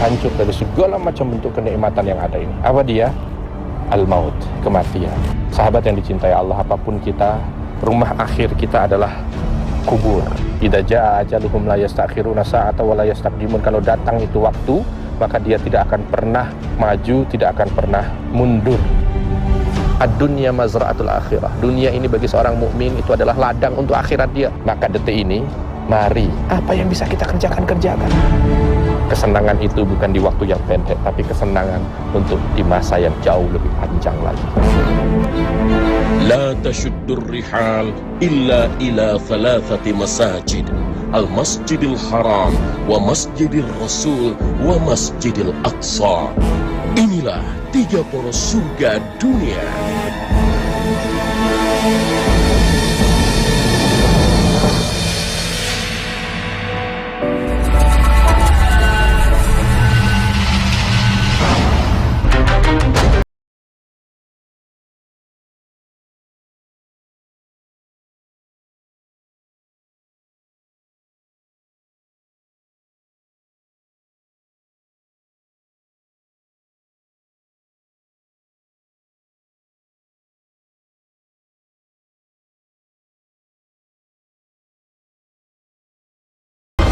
hancur dari segala macam bentuk kenikmatan yang ada ini. Apa dia? Al-maut, kematian. Sahabat yang dicintai Allah, apapun kita, rumah akhir kita adalah kubur. Idza jaa ajaluhum la yastakhiruna sa'ata wa la yastaqdimun. Kalau datang itu waktu, maka dia tidak akan pernah maju, tidak akan pernah mundur. Ad-dunya mazra'atul akhirah. Dunia ini bagi seorang mukmin itu adalah ladang untuk akhirat dia. Maka detik ini, mari, apa yang bisa kita kerjakan. Kesenangan itu bukan di waktu yang pendek, tapi kesenangan untuk di masa yang jauh lebih panjang lagi. La tashuddur rihal illa ila thalathati masajid, al-masjidil haram, wa masjidil rasul, wa masjidil aqsa. Inilah 3 poros surga dunia.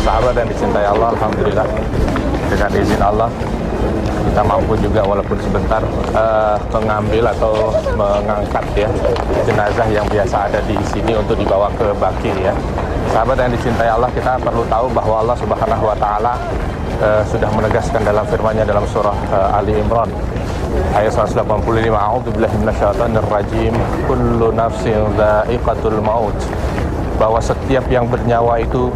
Sahabat yang dicintai Allah, alhamdulillah dengan izin Allah kita mampu juga walaupun sebentar mengambil atau mengangkat ya jenazah yang biasa ada di sini untuk dibawa ke Baqi ya. Sahabat yang dicintai Allah, kita perlu tahu bahwa Allah Subhanahu wa taala sudah menegaskan dalam firman-Nya dalam surah Ali Imran ayat 185, a'udzubillahi minasyaitonir rajim, kullu nafsin dha'iqatul maut, bahwa setiap yang bernyawa itu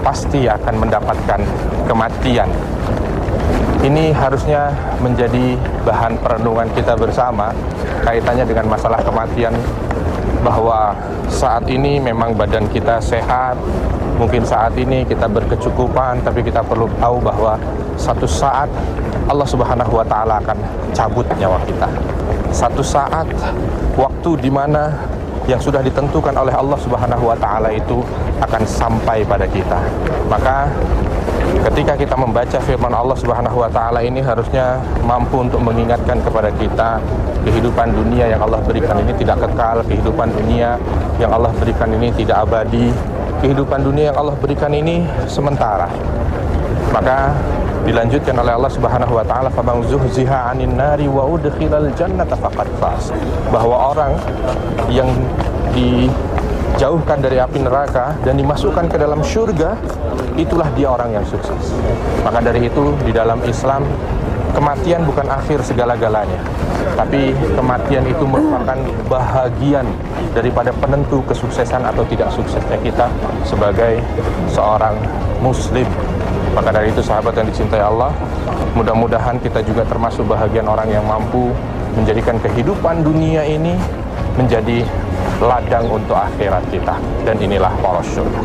pasti akan mendapatkan kematian. Ini harusnya menjadi bahan perenungan kita bersama kaitannya dengan masalah kematian, bahwa saat ini memang badan kita sehat, mungkin saat ini kita berkecukupan, tapi kita perlu tahu bahwa satu saat Allah Subhanahu wa taala akan cabut nyawa kita. Satu saat waktu di mana yang sudah ditentukan oleh Allah Subhanahu wa taala itu akan sampai pada kita. Maka ketika kita membaca firman Allah Subhanahu wa taala ini harusnya mampu untuk mengingatkan kepada kita kehidupan dunia yang Allah berikan ini tidak kekal, kehidupan dunia yang Allah berikan ini tidak abadi, kehidupan dunia yang Allah berikan ini sementara. Maka dilanjutkan oleh Allah Subhanahu wa taala, faman zuhziha 'anil nari wa udkhilal jannata faqad faz, bahwa orang yang dijauhkan dari api neraka dan dimasukkan ke dalam surga, itulah dia orang yang sukses. Maka dari itu di dalam Islam kematian bukan akhir segala-galanya, tapi kematian itu merupakan bahagian daripada penentu kesuksesan atau tidak suksesnya kita sebagai seorang muslim. Maka dari itu sahabat yang dicintai Allah, mudah-mudahan kita juga termasuk bahagian orang yang mampu menjadikan kehidupan dunia ini menjadi ladang untuk akhirat kita. Dan inilah poros surga.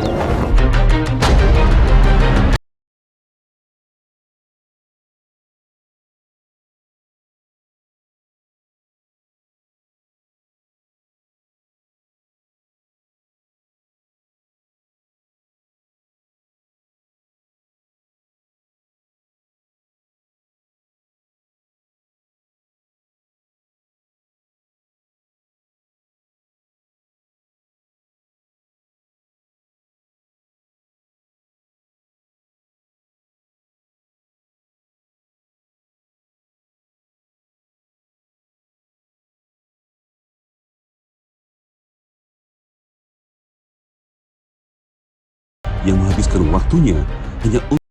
Yang menghabiskan waktunya hanya untuk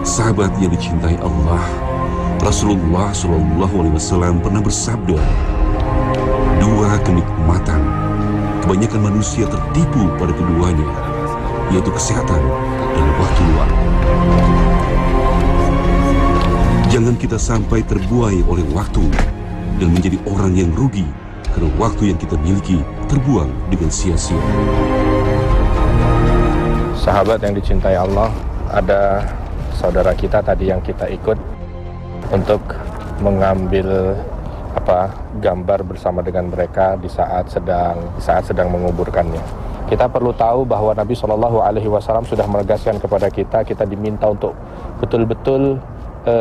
sahabat yang dicintai Allah, Rasulullah SAW pernah bersabda, 2 kenikmatan kebanyakan manusia tertipu pada keduanya, yaitu kesehatan dan waktu luang. Jangan kita sampai terbuai oleh waktu dan menjadi orang yang rugi karena waktu yang kita miliki terbuang dengan sia-sia. Sahabat yang dicintai Allah, ada saudara kita tadi yang kita ikut untuk mengambil gambar bersama dengan mereka di saat sedang menguburkannya. Kita perlu tahu bahwa Nabi SAW sudah menegaskan kepada kita diminta untuk betul-betul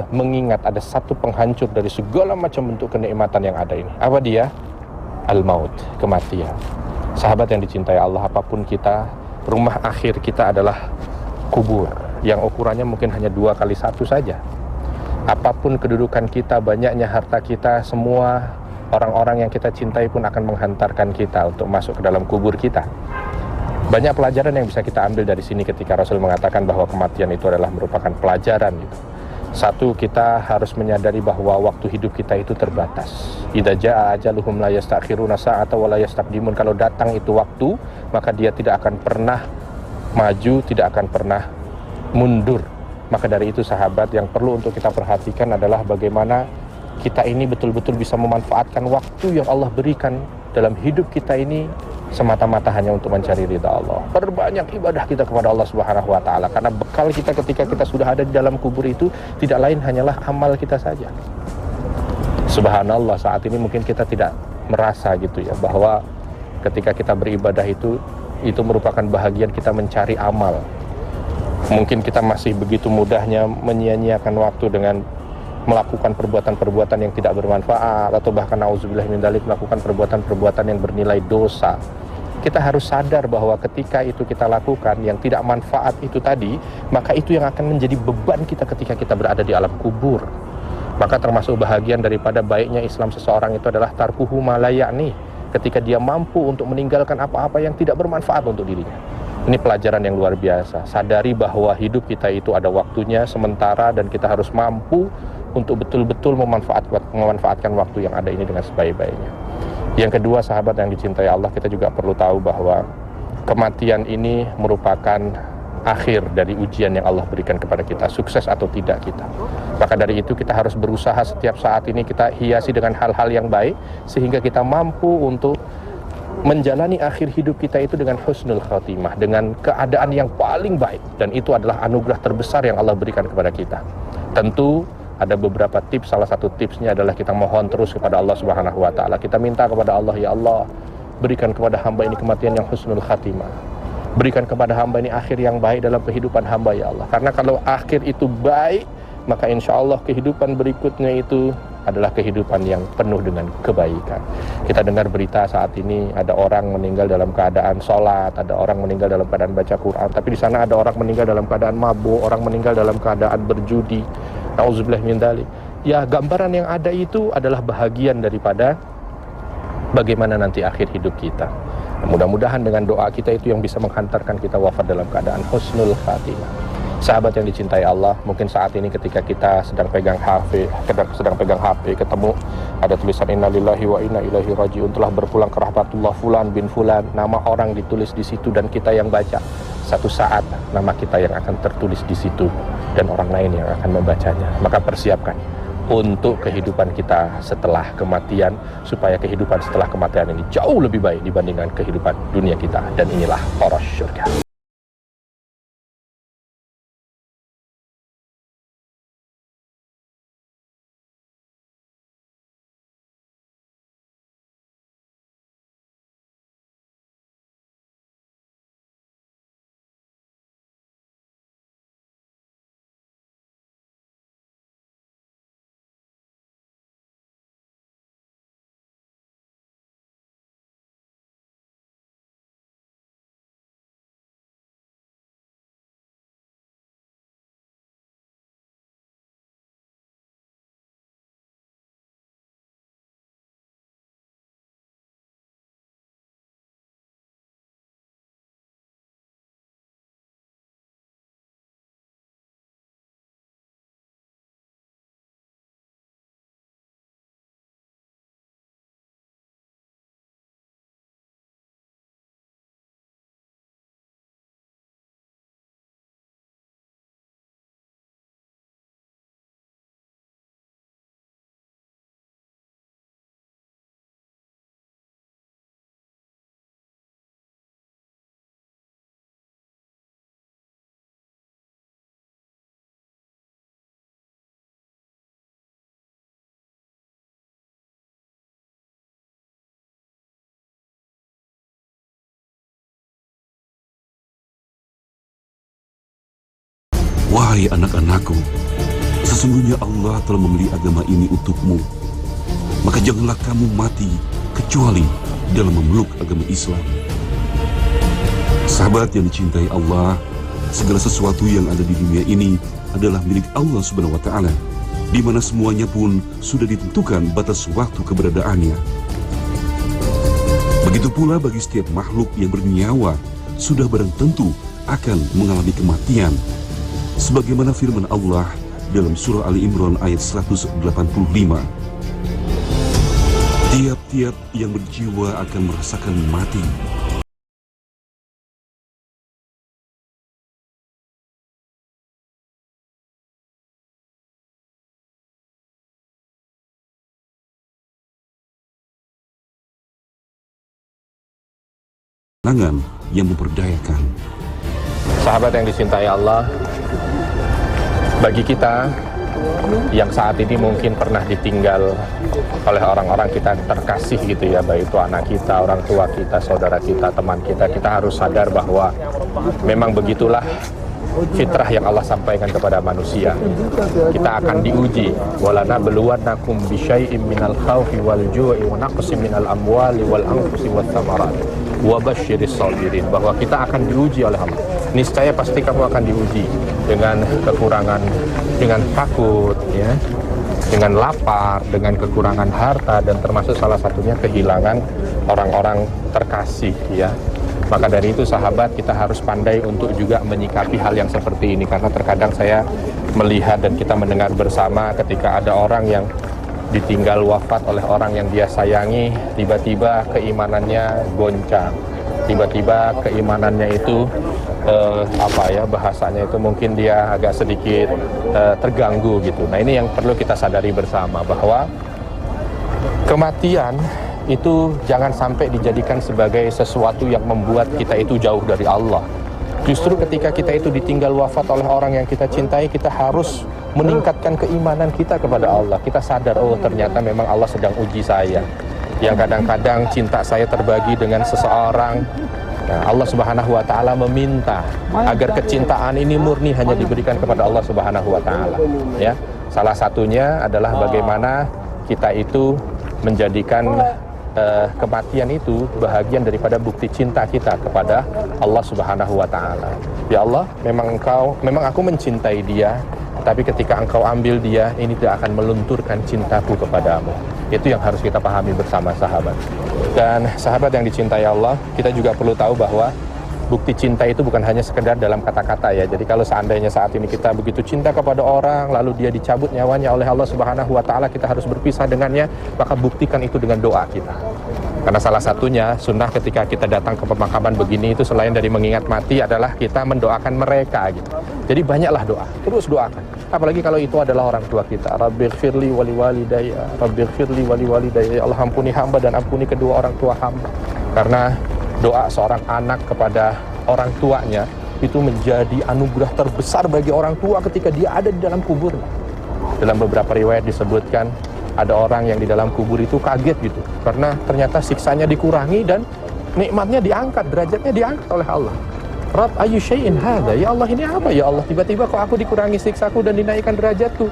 mengingat ada satu penghancur dari segala macam bentuk kenikmatan yang ada ini. Apa dia? Al-maut, kematian. Sahabat yang dicintai Allah, apapun kita, rumah akhir kita adalah kubur, yang ukurannya mungkin hanya 2x1 saja. Apapun kedudukan kita, banyaknya harta kita, semua orang-orang yang kita cintai pun akan menghantarkan kita untuk masuk ke dalam kubur kita. Banyak pelajaran yang bisa kita ambil dari sini ketika Rasul mengatakan bahwa kematian itu adalah merupakan pelajaran gitu. Satu, kita harus menyadari bahwa waktu hidup kita itu terbatas. Idza jaa ajaluhum la yastakhiruna sa'ata wa la yastaqdimun. Kalau datang itu waktu, maka dia tidak akan pernah maju, tidak akan pernah mundur. Maka dari itu sahabat, yang perlu untuk kita perhatikan adalah bagaimana kita ini betul-betul bisa memanfaatkan waktu yang Allah berikan dalam hidup kita ini semata-mata hanya untuk mencari ridha Allah. Perbanyak ibadah kita kepada Allah Subhanahu wa taala, karena bekal kita ketika kita sudah ada di dalam kubur itu tidak lain hanyalah amal kita saja. Subhanallah, saat ini mungkin kita tidak merasa gitu ya, bahwa ketika kita beribadah itu merupakan bahagian kita mencari amal. Mungkin kita masih begitu mudahnya menyia-nyiakan waktu dengan melakukan perbuatan-perbuatan yang tidak bermanfaat, atau bahkan nauzubillah min dzalik, melakukan perbuatan-perbuatan yang bernilai dosa. Kita harus sadar bahwa ketika itu kita lakukan yang tidak manfaat itu tadi, maka itu yang akan menjadi beban kita ketika kita berada di alam kubur. Maka termasuk bahagian daripada baiknya Islam seseorang itu adalah tarkuhu ma la ya'ni, ketika dia mampu untuk meninggalkan apa-apa yang tidak bermanfaat untuk dirinya. Ini pelajaran yang luar biasa. Sadari bahwa hidup kita itu ada waktunya sementara, dan kita harus mampu untuk betul-betul memanfaatkan waktu yang ada ini dengan sebaik-baiknya. Yang kedua, sahabat yang dicintai Allah, kita juga perlu tahu bahwa kematian ini merupakan akhir dari ujian yang Allah berikan kepada kita, sukses atau tidak kita. Maka dari itu kita harus berusaha setiap saat ini kita hiasi dengan hal-hal yang baik, sehingga kita mampu untuk menjalani akhir hidup kita itu dengan husnul khatimah, dengan keadaan yang paling baik, dan itu adalah anugerah terbesar yang Allah berikan kepada kita. Tentu ada beberapa tips, salah satu tipsnya adalah kita mohon terus kepada Allah Subhanahu wa taala. Kita minta kepada Allah, ya Allah, berikan kepada hamba ini kematian yang husnul khatimah. Berikan kepada hamba ini akhir yang baik dalam kehidupan hamba, ya Allah. Karena kalau akhir itu baik, maka insya Allah kehidupan berikutnya itu adalah kehidupan yang penuh dengan kebaikan. Kita dengar berita saat ini ada orang meninggal dalam keadaan sholat, ada orang meninggal dalam keadaan baca Quran, tapi di sana ada orang meninggal dalam keadaan mabuk, orang meninggal dalam keadaan berjudi. Nauzubillah min dzalik. Ya, gambaran yang ada itu adalah bahagian daripada bagaimana nanti akhir hidup kita. Mudah-mudahan dengan doa kita itu yang bisa menghantarkan kita wafat dalam keadaan husnul khatimah. Sahabat yang dicintai Allah, mungkin saat ini ketika kita sedang pegang HP, ketemu ada tulisan innalillahi wa inna ilaihi rajiun, telah berpulang ke rahmatullah fulan bin fulan, nama orang ditulis di situ dan kita yang baca. Satu saat nama kita yang akan tertulis di situ dan orang lain yang akan membacanya. Maka persiapkan untuk kehidupan kita setelah kematian, supaya kehidupan setelah kematian ini jauh lebih baik dibandingkan kehidupan dunia kita, dan inilah poros syurga. Wahai anak-anakku, sesungguhnya Allah telah membeli agama ini untukmu. Maka janganlah kamu mati kecuali dalam memeluk agama Islam. Sahabat yang dicintai Allah, segala sesuatu yang ada di dunia ini adalah milik Allah Subhanahu wa Ta'ala, di mana semuanya pun sudah ditentukan batas waktu keberadaannya. Begitu pula bagi setiap makhluk yang bernyawa, sudah barang tentu akan mengalami kematian. Sebagaimana firman Allah dalam surah Ali Imran ayat 185. Tiap-tiap yang berjiwa akan merasakan mati. Tangan yang memperdayakan. Sahabat yang dicintai Allah, bagi kita yang saat ini mungkin pernah ditinggal oleh orang-orang kita terkasih gitu ya, baik itu anak kita, orang tua kita, saudara kita, teman kita, kita harus sadar bahwa memang begitulah fitrah yang Allah sampaikan kepada manusia. Kita akan diuji. Walana beluwanakum bisyai'im minal khawfi wal ju'i wa naqsim minal amwali wal anfusi wat thamarat wa basyiris sabirin, bahwa kita akan diuji oleh Allah. Niscaya pasti kamu akan diuji dengan kekurangan, dengan takut ya, dengan lapar, dengan kekurangan harta, dan termasuk salah satunya kehilangan orang-orang terkasih ya. Maka dari itu sahabat, kita harus pandai untuk juga menyikapi hal yang seperti ini, karena terkadang saya melihat dan kita mendengar bersama ketika ada orang yang ditinggal wafat oleh orang yang dia sayangi, tiba-tiba keimanannya goncang, tiba-tiba keimanannya itu bahasanya itu mungkin dia agak sedikit terganggu gitu. Nah, ini yang perlu kita sadari bersama, bahwa kematian itu jangan sampai dijadikan sebagai sesuatu yang membuat kita itu jauh dari Allah. Justru ketika kita itu ditinggal wafat oleh orang yang kita cintai, kita harus meningkatkan keimanan kita kepada Allah. Kita sadar, oh ternyata memang Allah sedang uji saya, yang kadang-kadang cinta saya terbagi dengan seseorang. Nah, Allah Subhanahu wa Ta'ala meminta agar kecintaan ini murni hanya diberikan kepada Allah Subhanahu wa Ta'ala ya. Salah satunya adalah bagaimana kita itu menjadikan kematian itu bahagian daripada bukti cinta kita kepada Allah Subhanahu wa Ta'ala. Ya Allah, memang aku mencintai dia, tapi ketika engkau ambil dia, ini tidak akan melunturkan cintaku kepadamu. Itu yang harus kita pahami bersama sahabat. Dan sahabat yang dicintai Allah, kita juga perlu tahu bahwa bukti cinta itu bukan hanya sekedar dalam kata-kata ya. Jadi kalau seandainya saat ini kita begitu cinta kepada orang, lalu dia dicabut nyawanya oleh Allah Subhanahu wa Ta'ala, kita harus berpisah dengannya, maka buktikan itu dengan doa kita. Karena salah satunya sunnah ketika kita datang ke pemakaman begini itu, selain dari mengingat mati, adalah kita mendoakan mereka gitu. Jadi banyaklah doa, terus doakan. Apalagi kalau itu adalah orang tua kita. Rabbighfirli wali walidayya, Rabbighfirli wali walidayya. Ya Allah, ampuni hamba dan ampuni kedua orang tua hamba. Karena doa seorang anak kepada orang tuanya itu menjadi anugerah terbesar bagi orang tua ketika dia ada di dalam kuburnya. Dalam beberapa riwayat disebutkan ada orang yang di dalam kubur itu kaget gitu, karena ternyata siksanya dikurangi dan nikmatnya diangkat, derajatnya diangkat oleh Allah. Rabb ayyu syai'in hadza, ya Allah ini apa ya Allah, tiba-tiba kok aku dikurangi siksaku dan dinaikkan derajatku.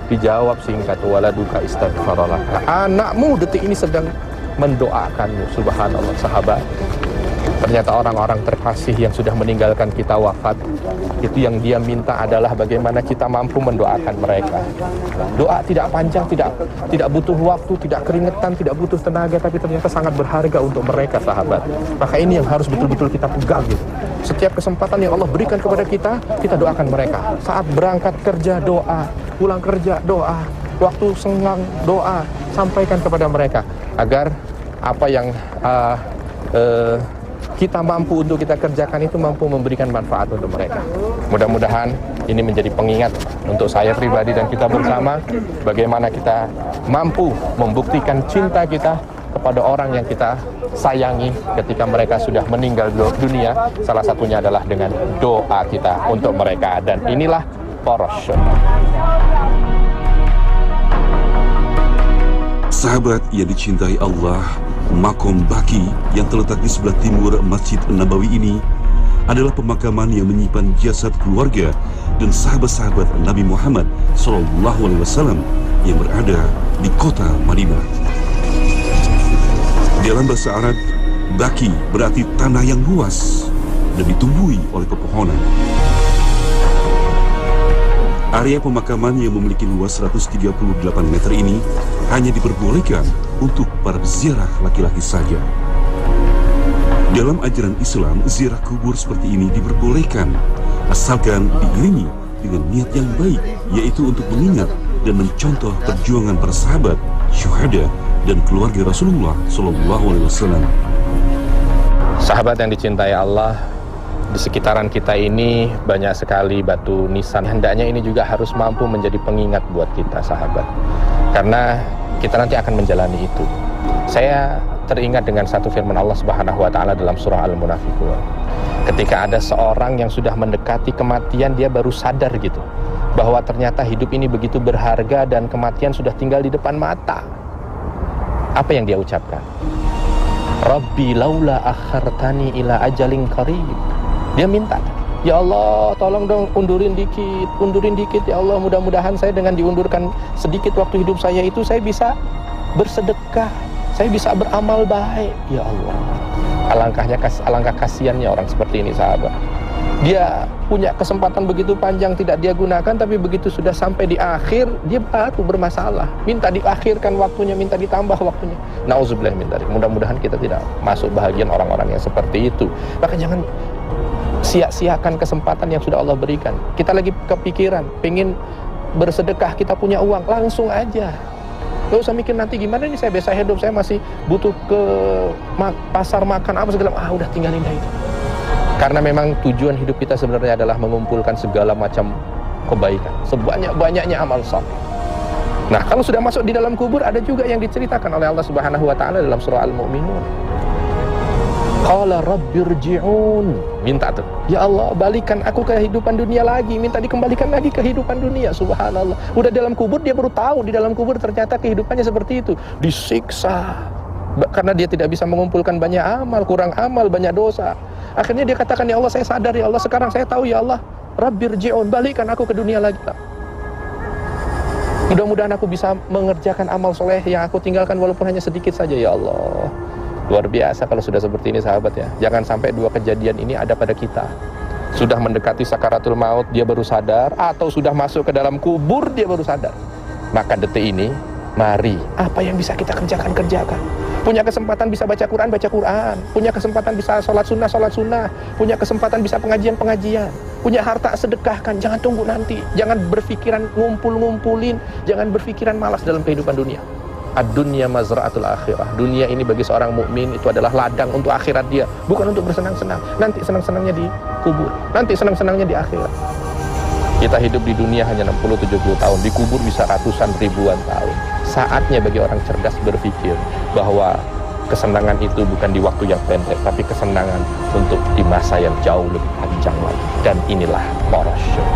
Dijawab singkat, waladuka istaghfarallah, anakmu detik ini sedang mendoakanmu. Subhanallah sahabat, ternyata orang-orang terkasih yang sudah meninggalkan kita wafat, itu yang dia minta adalah bagaimana kita mampu mendoakan mereka. Doa tidak panjang, tidak butuh waktu, tidak keringetan, tidak butuh tenaga, tapi ternyata sangat berharga untuk mereka sahabat. Maka ini yang harus betul-betul kita pegang gitu. Setiap kesempatan yang Allah berikan kepada kita, kita doakan mereka. Saat berangkat kerja doa, pulang kerja doa, waktu senggang doa, sampaikan kepada mereka agar apa yang kita mampu untuk kita kerjakan itu mampu memberikan manfaat untuk mereka. Mudah-mudahan ini menjadi pengingat untuk saya pribadi dan kita bersama, bagaimana kita mampu membuktikan cinta kita kepada orang yang kita sayangi ketika mereka sudah meninggal dunia. Salah satunya adalah dengan doa kita untuk mereka, dan inilah poros sunnah. Sahabat yang dicintai Allah, Makom Baki yang terletak di sebelah timur Masjid Nabawi ini adalah pemakaman yang menyimpan jasad keluarga dan sahabat-sahabat Nabi Muhammad SAW yang berada di kota Madinah. Dalam bahasa Arab, Baqi berarti tanah yang luas dan ditumbuhi oleh pepohonan. Area pemakaman yang memiliki luas 138 meter ini hanya diperbolehkan untuk para peziarah laki-laki saja. Dalam ajaran Islam, ziarah kubur seperti ini diperbolehkan, asalkan diiringi dengan niat yang baik, yaitu untuk mengingat dan mencontoh perjuangan para sahabat, syuhada, dan keluarga Rasulullah SAW. Sahabat yang dicintai Allah, di sekitaran kita ini banyak sekali batu nisan. Hendaknya ini juga harus mampu menjadi pengingat buat kita, sahabat. Karena kita nanti akan menjalani itu. Saya teringat dengan satu firman Allah Subhanahu wa taala dalam surah Al-Munafiqun. Ketika ada seorang yang sudah mendekati kematian, dia baru sadar gitu bahwa ternyata hidup ini begitu berharga dan kematian sudah tinggal di depan mata. Apa yang dia ucapkan? Rabbi laula akhartani ila ajalin qarib. Dia minta, ya Allah, tolong dong undurin dikit ya Allah, mudah-mudahan saya dengan diundurkan sedikit waktu hidup saya itu, saya bisa bersedekah, saya bisa beramal baik. Ya Allah, alangkah kasihannya orang seperti ini, sahabat. Dia punya kesempatan begitu panjang tidak dia gunakan, tapi begitu sudah sampai di akhir, dia baru bermasalah, minta diakhirkan waktunya, minta ditambah waktunya. Nauzubillah min dzalik. Mudah-mudahan kita tidak masuk bahagian orang-orang yang seperti itu. Maka jangan sia-siakan kesempatan yang sudah Allah berikan. Kita lagi kepikiran pengen bersedekah, kita punya uang, langsung aja. Gak usah mikir nanti gimana nih saya bisa hidup, saya masih butuh ke pasar makan apa segala, udah tinggalin dah itu. Karena memang tujuan hidup kita sebenarnya adalah mengumpulkan segala macam kebaikan, sebanyak-banyaknya amal saleh. Nah, kalau sudah masuk di dalam kubur, ada juga yang diceritakan oleh Allah Subhanahu wa taala dalam surah Al-Mu'minun. Qala rabbirji'un, minta tuh, ya Allah balikan aku ke kehidupan dunia lagi, minta dikembalikan lagi ke kehidupan dunia. Subhanallah, udah dalam kubur dia baru tahu di dalam kubur ternyata kehidupannya seperti itu, disiksa karena dia tidak bisa mengumpulkan banyak amal, kurang amal, banyak dosa. Akhirnya dia katakan, ya Allah saya sadar, ya Allah sekarang saya tahu, ya Allah rabbirji'un, balikan aku ke dunia lagi. Mudah-mudahan aku bisa mengerjakan amal soleh yang aku tinggalkan walaupun hanya sedikit saja, ya Allah. Luar biasa kalau sudah seperti ini, sahabat ya. Jangan sampai dua kejadian ini ada pada kita. Sudah mendekati sakaratul maut, dia baru sadar, atau sudah masuk ke dalam kubur, dia baru sadar. Maka detik ini, mari, apa yang bisa kita kerjakan. Punya kesempatan bisa baca Quran. Punya kesempatan bisa sholat sunnah. Punya kesempatan bisa pengajian. Punya harta, sedekahkan. Jangan tunggu nanti. Jangan berpikiran ngumpulin. Jangan berpikiran malas dalam kehidupan dunia. Ad-dunya mazra'atul akhirah. Dunia ini bagi seorang mukmin itu adalah ladang untuk akhirat dia, bukan untuk bersenang-senang. Nanti senang-senangnya di kubur, nanti senang-senangnya di akhirat. Kita hidup di dunia hanya 60-70 tahun, di kubur bisa ratusan ribuan tahun. Saatnya bagi orang cerdas berpikir bahwa kesenangan itu bukan di waktu yang pendek, tapi kesenangan untuk di masa yang jauh lebih panjang lagi. Dan inilah porosnya.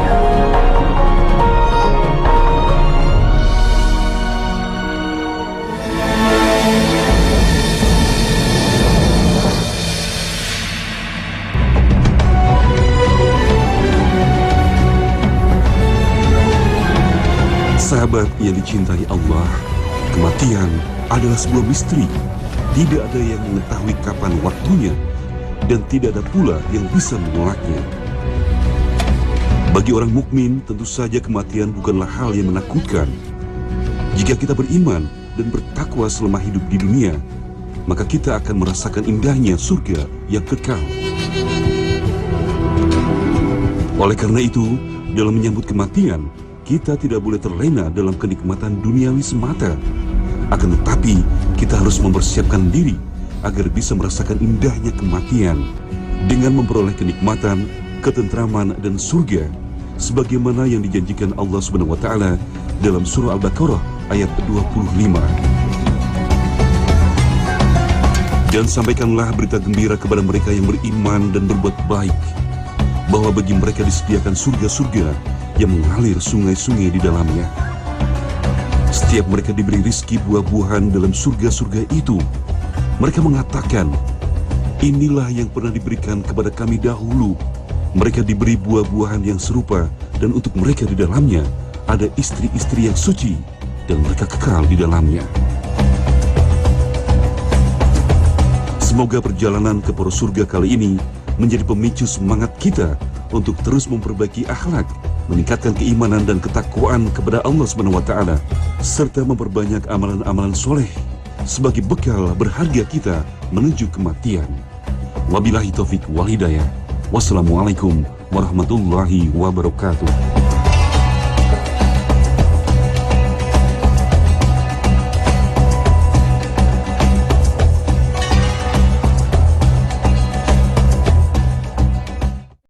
Sahabat yang dicintai Allah, kematian adalah sebuah misteri. Tidak ada yang mengetahui kapan waktunya, dan tidak ada pula yang bisa menolaknya. Bagi orang mukmin, tentu saja kematian bukanlah hal yang menakutkan. Jika kita beriman dan bertakwa selama hidup di dunia, maka kita akan merasakan indahnya surga yang kekal. Oleh karena itu, dalam menyambut kematian, kita tidak boleh terlena dalam kenikmatan duniawi semata. Akan tetapi, kita harus mempersiapkan diri agar bisa merasakan indahnya kematian dengan memperoleh kenikmatan, ketentraman, dan surga sebagaimana yang dijanjikan Allah Subhanahu wa taala dalam surah Al-Baqarah ayat 25. Dan sampaikanlah berita gembira kepada mereka yang beriman dan berbuat baik, bahwa bagi mereka disediakan surga-surga yang mengalir sungai-sungai di dalamnya. Setiap mereka diberi rizki buah-buahan dalam surga-surga itu. Mereka mengatakan, Inilah yang pernah diberikan kepada kami dahulu. Mereka diberi buah-buahan yang serupa, dan untuk mereka di dalamnya ada istri-istri yang suci, dan mereka kekal di dalamnya. Semoga perjalanan ke poros surga kali ini menjadi pemicu semangat kita untuk terus memperbaiki akhlak, meningkatkan keimanan dan ketakwaan kepada Allah SWT, serta memperbanyak amalan-amalan soleh sebagai bekal berharga kita menuju kematian. Wabillahi taufik wal hidayah. Wassalamualaikum warahmatullahi wabarakatuh.